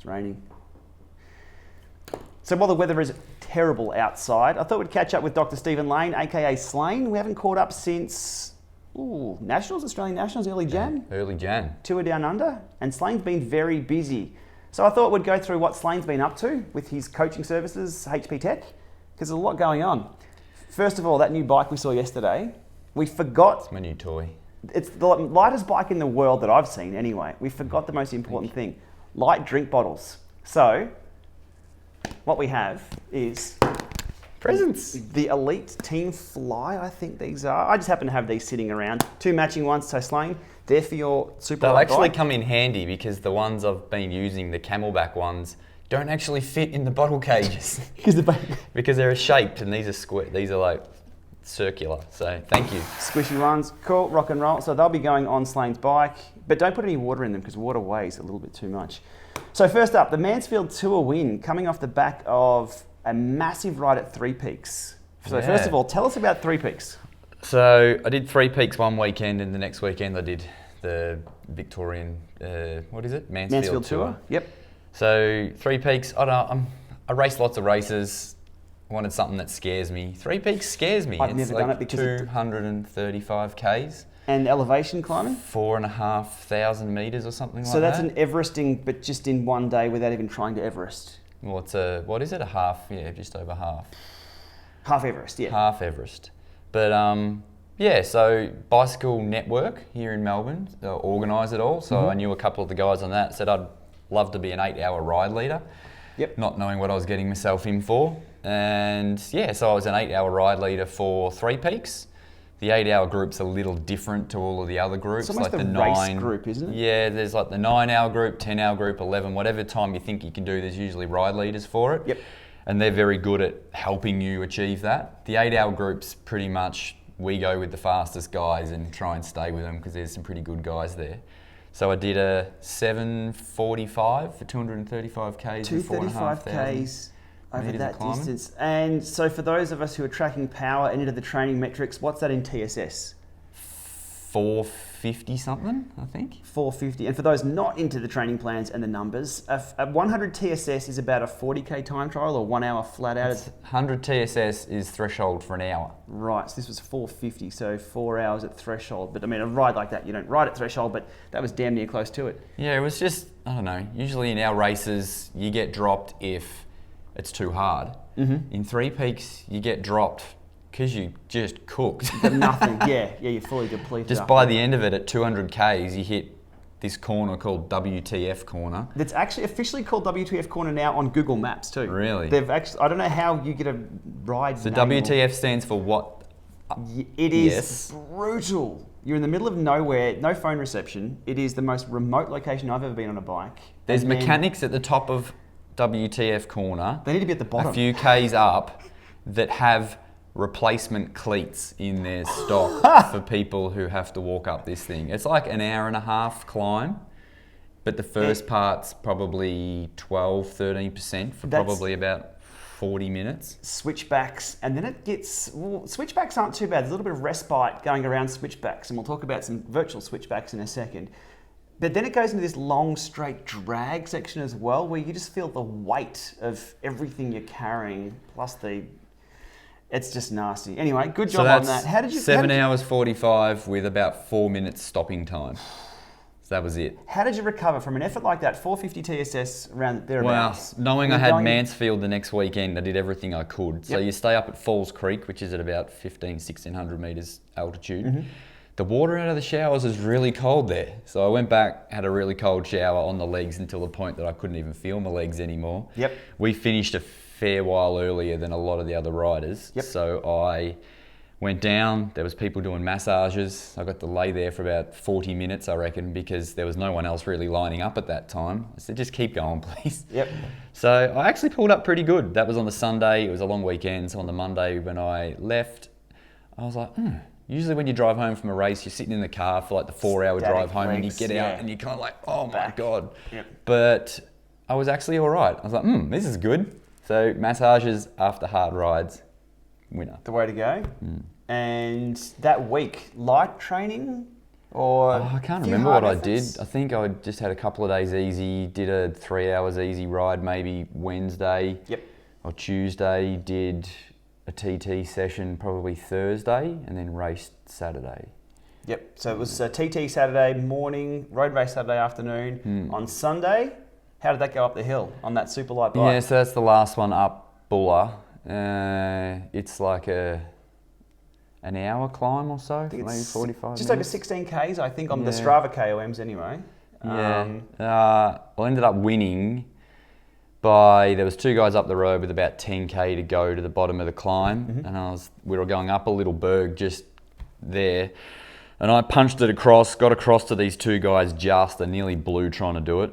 It's raining. So while the weather is terrible outside, I thought we'd catch up with Dr.SLane, aka Slane. We haven't caught up since Nationals, Australian Nationals, early Jan. Early Jan. Tour down under, and Slane's been very busy. So I thought we'd go through what Slane's been up to with his coaching services, HPTek, because there's a lot going on. First of all, that new bike we saw yesterday, we forgot. It's my new toy. It's the lightest bike in the world that I've seen anyway. We forgot the most important thing, light drink bottles. So what we have is presents. The Elite Team Fly, I think these are. I just happen to have these sitting around. 2 matching ones, so Slane, they're for your super They'll light actually bike. come in handy because the ones I've been using, the Camelback ones, don't actually fit in the bottle cages. Because they're shaped and these are square. These are like circular, so thank you. Squishy ones, cool, rock and roll. So they'll be going on Slane's bike, but don't put any water in them because water weighs a little bit too much. So first up, the Mansfield Tour win coming off the back of a massive ride at Three Peaks. So first of all, tell us about Three Peaks. So I did Three Peaks one weekend and the next weekend I did the Victorian, Mansfield Tour. Yep. So Three Peaks, I race lots of races. I wanted something that scares me. Three Peaks scares me. I've never done it because 235 Ks. And elevation climbing? 4,500 meters or something like that. So that's an Everesting, but just in one day without even trying to Everest. Well, it's what is it? A half? Yeah, just over half. Half Everest, yeah. Half Everest. But so Bicycle Network here in Melbourne organise it all. So I knew a couple of the guys on that, said I'd love to be an 8-hour ride leader. Yep. Not knowing what I was getting myself in for. And so I was an 8-hour ride leader for Three Peaks. The 8-hour group's a little different to all of the other groups. It's almost like the race group, isn't it? Yeah, there's like the 9-hour group, 10-hour group, 11, whatever time you think you can do, there's usually ride leaders for it. Yep. And they're very good at helping you achieve that. The 8-hour group's pretty much, we go with the fastest guys and try and stay with them because there's some pretty good guys there. So I did a 7:45 for 235 Ks. 235 Ks over that distance. And so for those of us who are tracking power and into the training metrics, what's that in TSS? 450 something, I think. 450. And for those not into the training plans and the numbers, a 100 TSS is about a 40K time trial or 1 hour flat out. 100 TSS is threshold for an hour. Right, so this was 450, so 4 hours at threshold. But I mean, a ride like that, you don't ride at threshold, but that was damn near close to it. Yeah, it was just, I don't know, usually in our races, you get dropped if it's too hard. In Three Peaks, you get dropped because you just cooked. Nothing, yeah, you're fully depleted. Just by the end of it, at 200 Ks, you hit this corner called WTF corner. That's actually officially called WTF corner now on Google Maps too. Really? They've actually, I don't know how you get a ride. So WTF stands for what? It is brutal. You're in the middle of nowhere, no phone reception. It is the most remote location I've ever been on a bike. There's mechanics at the top of WTF corner. They need to be at the bottom. A few Ks up that have replacement cleats in their stock for people who have to walk up this thing. It's like an hour and a half climb, but the first part's probably 12-13% for probably about 40 minutes. Switchbacks, and then it gets, switchbacks aren't too bad. There's a little bit of respite going around switchbacks, and we'll talk about some virtual switchbacks in a second. But then it goes into this long, straight drag section as well, where you just feel the weight of everything you're carrying, plus it's just nasty. Anyway, good job on that. How did you... 7 hours 45 with about 4 minutes stopping time. So that was it. How did you recover from an effort like that? 450 TSS around thereabouts. Well, knowing I had Mansfield the next weekend, I did everything I could. So you stay up at Falls Creek, which is at about 1,500-1,600 metres altitude. The water out of the showers is really cold there. So I went back, had a really cold shower on the legs until the point that I couldn't even feel my legs anymore. Yep. We finished a fair while earlier than a lot of the other riders. Yep. So I went down, there was people doing massages. I got to lay there for about 40 minutes, I reckon, because there was no one else really lining up at that time. I said, just keep going, please. Yep. So I actually pulled up pretty good. That was on the Sunday, it was a long weekend. So on the Monday when I left, I was like, Usually when you drive home from a race, you're sitting in the car for like the 4-hour drive home and you get out and you're kind of like, oh my God. Yep. But I was actually all right. I was like, this is good. So massages after hard rides, winner. The way to go. And that week, light training, Or I can't a few remember hard what efforts? I did. I think I just had a couple of days easy, did a 3 hours easy ride maybe Wednesday Yep. or Tuesday, did a TT session probably Thursday, and then raced Saturday. Yep. So it was TT Saturday morning, road race Saturday afternoon. On Sunday, how did that go up the hill on that super light bike? Yeah, so that's the last one up Buller. It's like an hour climb or so, I think maybe it's 45 just minutes. over 16 Ks, I think, on the Yeah. Strava KOMs anyway. Yeah. I ended up winning by, there was 2 guys up the road with about 10K to go to the bottom of the climb, and we were going up a little berg just there, and I punched it across, got across to these 2 guys just, and nearly blew trying to do it.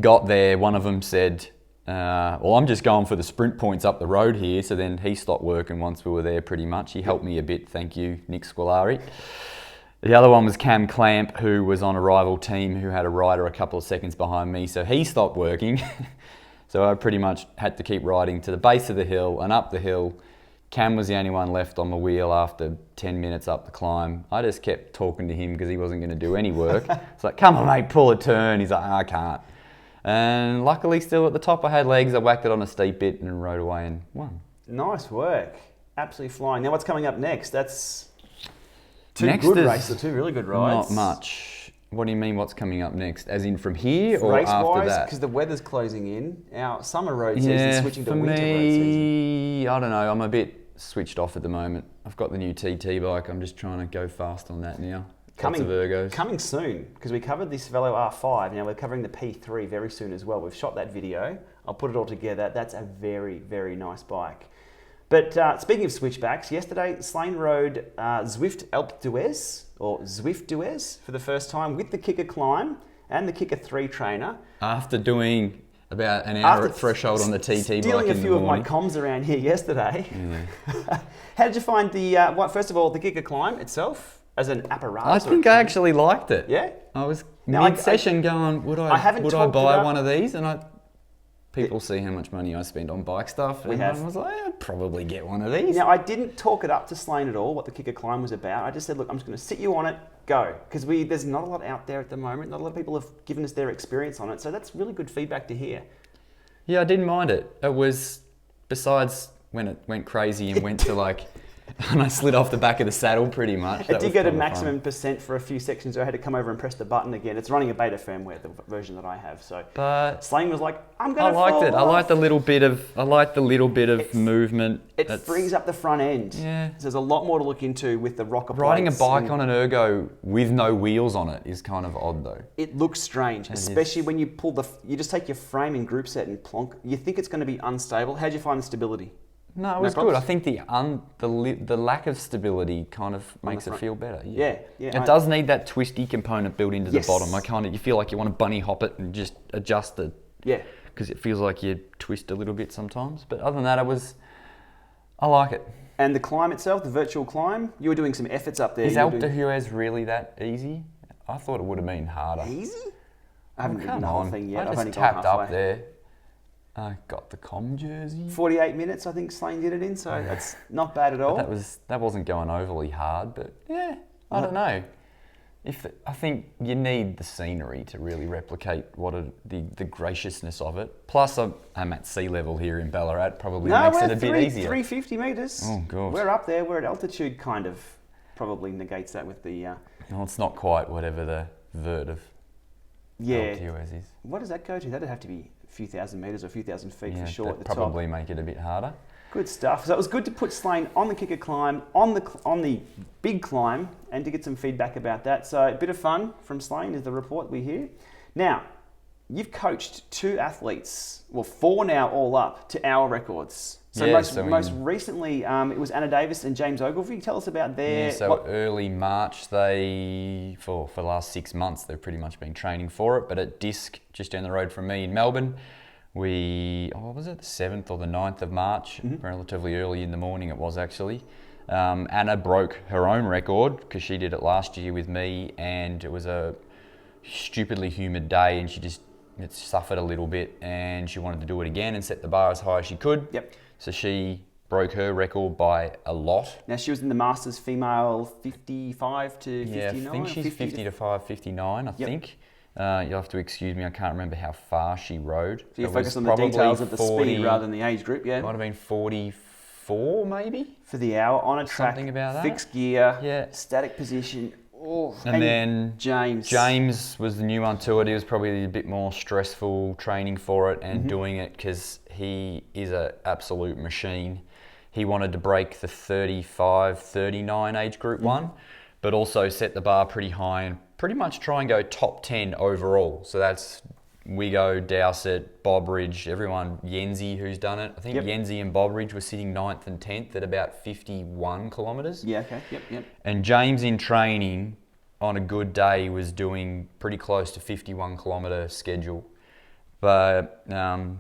Got there, one of them said, well, I'm just going for the sprint points up the road here. So then he stopped working once we were there pretty much. He helped me a bit, thank you, Nick Squilari. The other one was Cam Clamp, who was on a rival team who had a rider a couple of seconds behind me. So he stopped working. So I pretty much had to keep riding to the base of the hill and up the hill. Cam was the only one left on the wheel after 10 minutes up the climb. I just kept talking to him because he wasn't going to do any work. It's like, come on mate, pull a turn. He's like, I can't. And luckily still at the top I had legs. I whacked it on a steep bit and rode away and won. Nice work. Absolutely flying. Now what's coming up next? That's two Next good is races, 2 really good rides. Not much. What do you mean what's coming up next? As in from here or after Race-wise, that? because the weather's closing in. Our summer road season is switching to for winter road season. me, I don't know. I'm a bit switched off at the moment. I've got the new TT bike. I'm just trying to go fast on that now. Lots of ergos. Coming soon, because we covered this Velo R5. Now we're covering the P3 very soon as well. We've shot that video. I'll put it all together. That's a very, very nice bike. But speaking of switchbacks, yesterday Slane rode Zwift Alpe d'Huez, or Zwift d'Huez, for the first time with the Kickr Climb and the Kickr 3 trainer. After doing about an hour at threshold on the TT bike in the morning. Stealing a few of my comms around here yesterday. Yeah. How did you find the, first of all, the Kickr Climb itself as an apparatus? I think I actually liked it. Yeah? I was Now, mid-session going, would I haven't buy talked it up. one of these? And people see how much money I spend on bike stuff. We and have. I was like, I'd probably get one of these. Now, I didn't talk it up to Slane at all, what the Kickr Climb was about. I just said, look, I'm just going to sit you on it, go. Because there's not a lot out there at the moment. Not a lot of people have given us their experience on it. So that's really good feedback to hear. Yeah, I didn't mind it. It was, besides when it went crazy and went to like, and I slid off the back of the saddle pretty much. It did go to maximum percent for a few sections. I had to come over and press the button again. It's running a beta firmware, the version that I have. So, but Slane was like, I'm going to I liked it. I liked the little bit of movement. It frees up the front end. Yeah. So there's a lot more to look into with the rocker Riding a plates bike and on an ergo with no wheels on it is kind of odd though. It looks strange, especially when you pull you just take your frame in group set and plonk. You think it's going to be unstable. How'd you find the stability? No, it was good. problems? I think the lack of stability kind of makes it feel better. Yeah. It does need that twisty component built into Yes. the bottom. You feel like you want to bunny hop it and just adjust it. Yeah. Because it feels like you twist a little bit sometimes. But other than that, I like it. And the climb itself, the virtual climb, you were doing some efforts up there. Is Alpe d'Huez really that easy? I thought it would have been harder. Easy? I haven't ridden the Come whole on. thing yet. I I've just only tapped gone up halfway. there. I got the comm jersey. 48 minutes, I think Slane did it in, so that's not bad at all. That wasn't going overly hard, but yeah, I don't know. I think you need the scenery to really replicate the graciousness of it. Plus, I'm at sea level here in Ballarat, probably makes it a bit easier. 350 metres. Oh, God. We're up there. We're at altitude, kind of. Probably negates that with the... No, it's not quite whatever the vert of Alpe d'Huez is. What does that go to? That'd have to be a few thousand metres or a few thousand feet for sure at the probably top. make it a bit harder. Good stuff. So it was good to put Slane on the Kickr Climb, on the big climb, and to get some feedback about that. So a bit of fun from Slane is the report we hear. Now, you've coached 2 athletes, well 4 now all up, to hour records. So most recently, it was Anna Davis and James Ogilvie. Tell us about their... Early March, for the last 6 months, they've pretty much been training for it. But at Disc, just down the road from me in Melbourne, the 7th or the 9th of March, relatively early in the morning it was actually. Anna broke her own record because she did it last year with me, and it was a stupidly humid day and it suffered a little bit and she wanted to do it again and set the bar as high as she could. Yep. So she broke her record by a lot. Now, she was in the Masters female 55 to 59? Yeah, I think she's 50 to 5, 59, I think. You'll have to excuse me, I can't remember how far she rode. So you focus on the details of the speed rather than the age group, yeah? Might have been 44, maybe? For the hour, on a track, Something about that. fixed gear, static position. Oh, and then James. James was the new one to it. He was probably a bit more stressful training for it and doing it because he is an absolute machine. He wanted to break the 35, 39 age group one, but also set the bar pretty high and pretty much try and go top 10 overall. So that's Wigo, Dowsett, Bobridge, everyone, Yenzi who's done it. I think Yenzi and Bobridge were sitting 9th and 10th at about 51 kilometres. Yeah, okay, yep. And James in training on a good day was doing pretty close to 51 kilometre schedule. But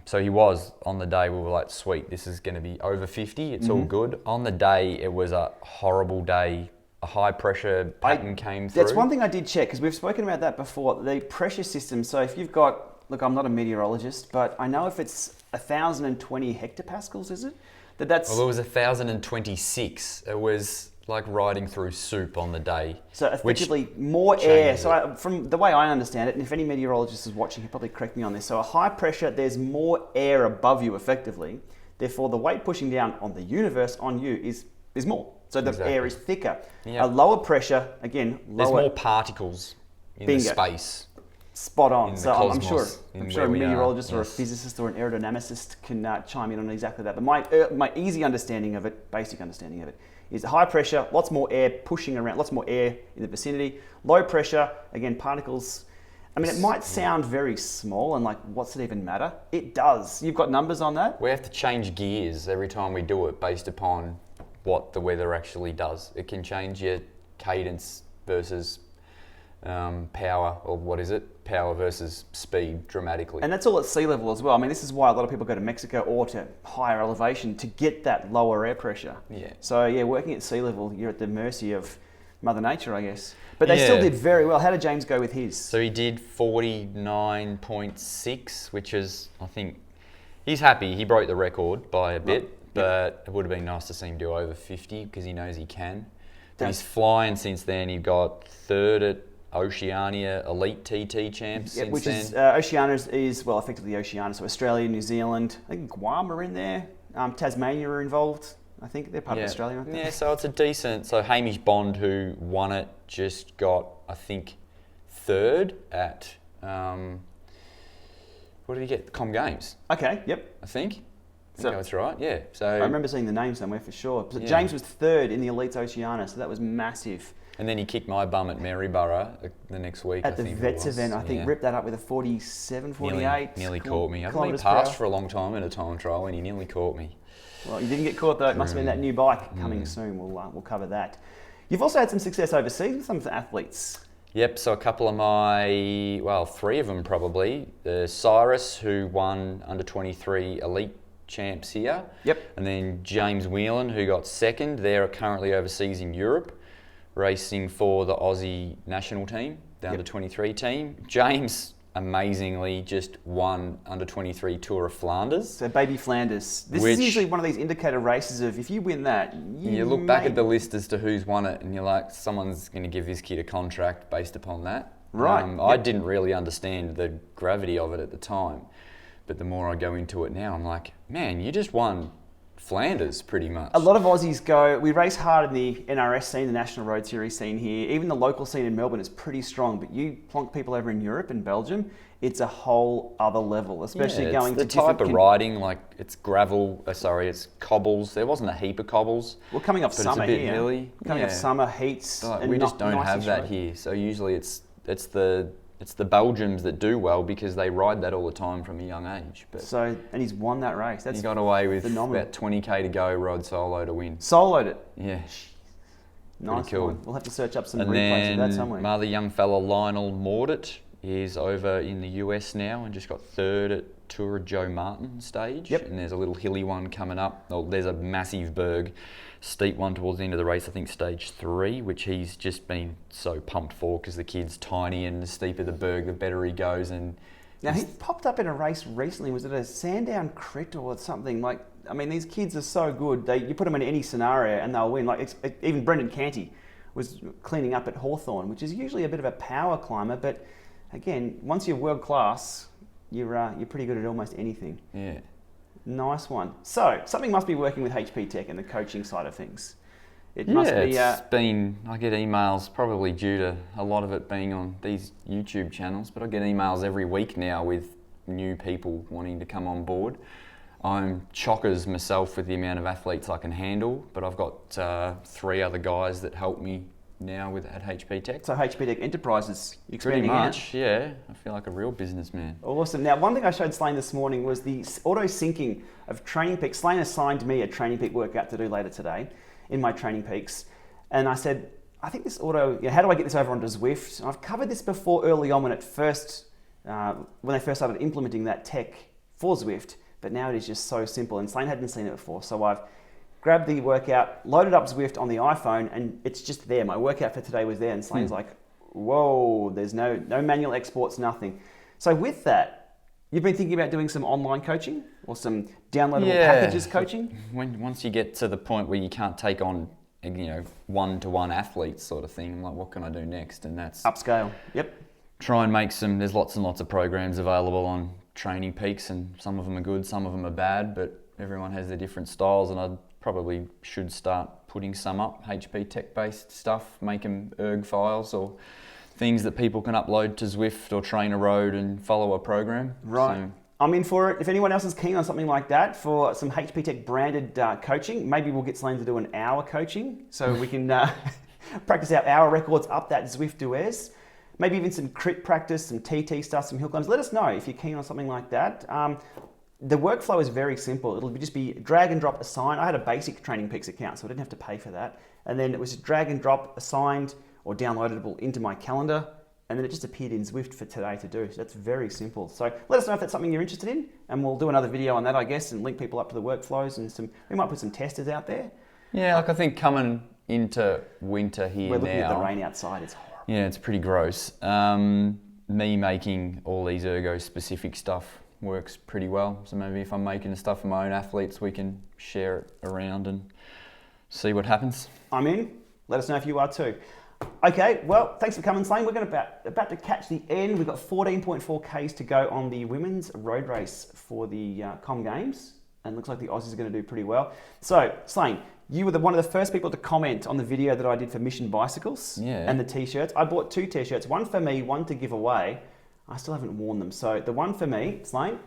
so he was on the day, we were like, sweet, this is going to be over 50, it's all good. On the day, it was a horrible day. A high pressure pattern came through. That's one thing I did check, because we've spoken about that before, the pressure system. So if you've got, look, I'm not a meteorologist, but I know if it's 1,020 hectopascals, is it? That's... Well, it was 1,026. It was like riding through soup on the day. So effectively more air. So from the way I understand it, and if any meteorologist is watching, he'll probably correct me on this. So a high pressure, there's more air above you effectively. Therefore, the weight pushing down on the universe, on you, is more. So the air is thicker. Yep. A lower pressure, again, lower... There's more particles in the space. Spot on. So I'm sure a meteorologist or a physicist or an aerodynamicist can chime in on exactly that. But my easy understanding of it, basic understanding of it, is high pressure, lots more air pushing around, lots more air in the vicinity. Low pressure, again, particles. I mean, it might sound very small and like, what's it even matter? It does. You've got numbers on that? We have to change gears every time we do it based upon what the weather actually does. It can change your cadence versus power, or what is it? Power versus speed dramatically. And that's all at sea level as well. I mean, this is why a lot of people go to Mexico or to higher elevation to get that lower air pressure. Yeah. So yeah, working at sea level, you're at the mercy of Mother Nature, I guess. But they still did very well. How did James go with his? So he did 49.6, which is, I think, he's happy. He broke the record by a bit. But it would have been nice to see him do over 50 because he knows he can. But he's flying since then. He got 3rd at Oceania Elite TT Champs since which then. Is, Oceania is, well, effectively Oceania. So Australia, New Zealand, I think Guam are in there. Tasmania are involved. I think they're part of Australia, aren't they? Yeah, so it's a decent... So Hamish Bond, who won it, just got, I think, 3rd at... what did he get? Com Games. Okay, yep. I think that's right, yeah. So I remember seeing the name somewhere for sure. So James was 3rd in the Elites Oceania, so that was massive. And then he kicked my bum at Maryborough the next week. At the Vets event, I think, ripped that up with a 47, 48. Nearly caught me. I've been passed for a long time in a time trial and he nearly caught me. Well, you didn't get caught though. It must have been that new bike coming soon. We'll cover that. You've also had some success overseas with some of the athletes. Yep, so a couple of my, 3 of them probably. Cyrus, who won under 23 elite champs here. Yep. And then James Whelan, who got 2nd. They're currently overseas in Europe, racing for the Aussie national team, the under 23 team. James amazingly just won under 23 Tour of Flanders. So Baby Flanders. This is usually one of these indicator races of if you win that, you look back at the list as to who's won it and you're like, someone's going to give this kid a contract based upon that. Right. I didn't really understand the gravity of it at the time. But the more I go into it now, I'm like, man, you just won Flanders pretty much. A lot of Aussies go, we race hard in the NRS scene, the National Road Series scene here. Even the local scene in Melbourne is pretty strong, but you plonk people over in Europe and Belgium, it's a whole other level, especially going to the type of riding, like it's gravel, it's cobbles. There wasn't a heap of cobbles. Well, coming off summer here. It's a bit here. hilly. Coming off summer heats. But we just don't have that here. So usually it's the Belgians that do well because they ride that all the time from a young age. But and he's won that race. That's he got away with phenomenal. About 20k to go, rode solo to win. Soloed it? Yeah. Nice cool. one. We'll have to search up some and replays then of that somewhere. Another young fella, Lionel Mordett, is over in the US now and just got 3rd at Tour of Joe Martin stage. Yep. And there's a little hilly one coming up. Oh, there's a massive berg. Steep one towards the end of the race, I think stage 3, which he's just been so pumped for because the kid's tiny and the steeper the berg, the better he goes. And Now, he popped up in a race recently. Was it a Sandown Crit or something? Like, I mean, these kids are so good. You put them in any scenario and they'll win. Like, even Brendan Canty was cleaning up at Hawthorn, which is usually a bit of a power climber. But again, once you're world class, you're pretty good at almost anything. Yeah. Nice one. So, something must be working with HPTek and the coaching side of things. It must be. It's been. I get emails probably due to a lot of it being on these YouTube channels, but I get emails every week now with new people wanting to come on board. I'm chockers myself with the amount of athletes I can handle, but I've got 3 other guys that help me now at HPTek. So HPTek Enterprise is expanding Pretty much, out. yeah. I feel like a real businessman. Awesome. Now, one thing I showed SLane this morning was the auto-syncing of TrainingPeaks. SLane assigned me a TrainingPeak workout to do later today in my TrainingPeaks. And I said, I think this how do I get this over onto Zwift? And I've covered this before early on when they first started implementing that tech for Zwift, but now it is just so simple. And SLane hadn't seen it before. So I've grabbed the workout, loaded up Zwift on the iPhone, and it's just there. My workout for today was there, and SLane's like, whoa, there's no manual exports, nothing. So with that, you've been thinking about doing some online coaching or some downloadable packages coaching? Once you get to the point where you can't take on, one-to-one athletes sort of thing, I'm like, what can I do next? And that's upscale. Yep. Try and make there's lots and lots of programs available on TrainingPeaks, and some of them are good, some of them are bad, but everyone has their different styles, and I probably should start putting some up, HPTek based stuff, make them erg files or things that people can upload to Zwift or TrainerRoad and follow a program. Right. So, I'm in for it. If anyone else is keen on something like that for some HPTek branded coaching, maybe we'll get SLane to do an hour coaching so we can practice our hour records up that Zwift Duez. Maybe even some crit practice, some TT stuff, some hill climbs. Let us know if you're keen on something like that. The workflow is very simple. It'll just be drag and drop assigned. I had a basic TrainingPeaks account, so I didn't have to pay for that. And then it was just drag and drop assigned or downloadable into my calendar. And then it just appeared in Zwift for today to do. So that's very simple. So let us know if that's something you're interested in. And we'll do another video on that, I guess, and link people up to the workflows. And we might put some testers out there. Yeah, I think coming into winter here now. We're looking at the rain outside. It's horrible. Yeah, it's pretty gross. Me making all these ergo-specific stuff works pretty well. So maybe if I'm making the stuff for my own athletes, we can share it around and see what happens. I'm in. Let us know if you are too. Okay, well, thanks for coming, SLane. We're going about to catch the end. We've got 14.4 Ks to go on the women's road race for the Com Games, and looks like the Aussies are going to do pretty well. So, SLane, you were one of the first people to comment on the video that I did for Mission Bicycles and the t-shirts. I bought 2 t-shirts, one for me, one to give away. I still haven't worn them. So the one for me, SLane.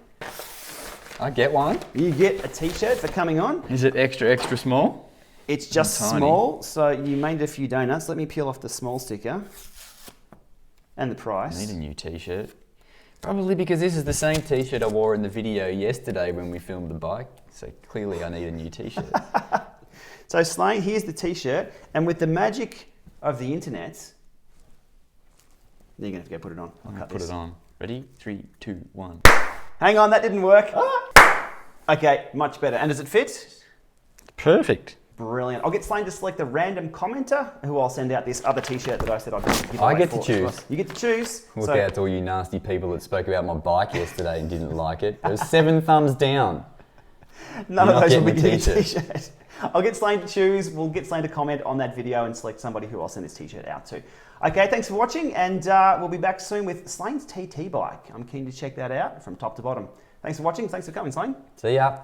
I get one. You get a t-shirt for coming on. Is it extra, extra small? It's just small, so you made a few donuts. Let me peel off the small sticker and the price. I need a new t-shirt. Probably because this is the same t-shirt I wore in the video yesterday when we filmed the bike. So clearly I need a new t-shirt. So SLane, here's the t-shirt. And with the magic of the internet, you're going to have to go put it on. I'll put it on. Ready? 3, 2, 1. Hang on, that didn't work. Okay, much better. And does it fit? Perfect. Brilliant. I'll get SLane to select a random commenter who I'll send out this other t-shirt that I said I'd give away. I get to choose. You get to choose. Look out to all you nasty people that spoke about my bike yesterday and didn't like it. There was 7 thumbs down. None of those will be getting a t-shirt. I'll get SLane to choose. We'll get SLane to comment on that video and select somebody who I'll send this t-shirt out to. Okay, thanks for watching, and we'll be back soon with SLane's TT bike. I'm keen to check that out from top to bottom. Thanks for watching. Thanks for coming, SLane. See ya.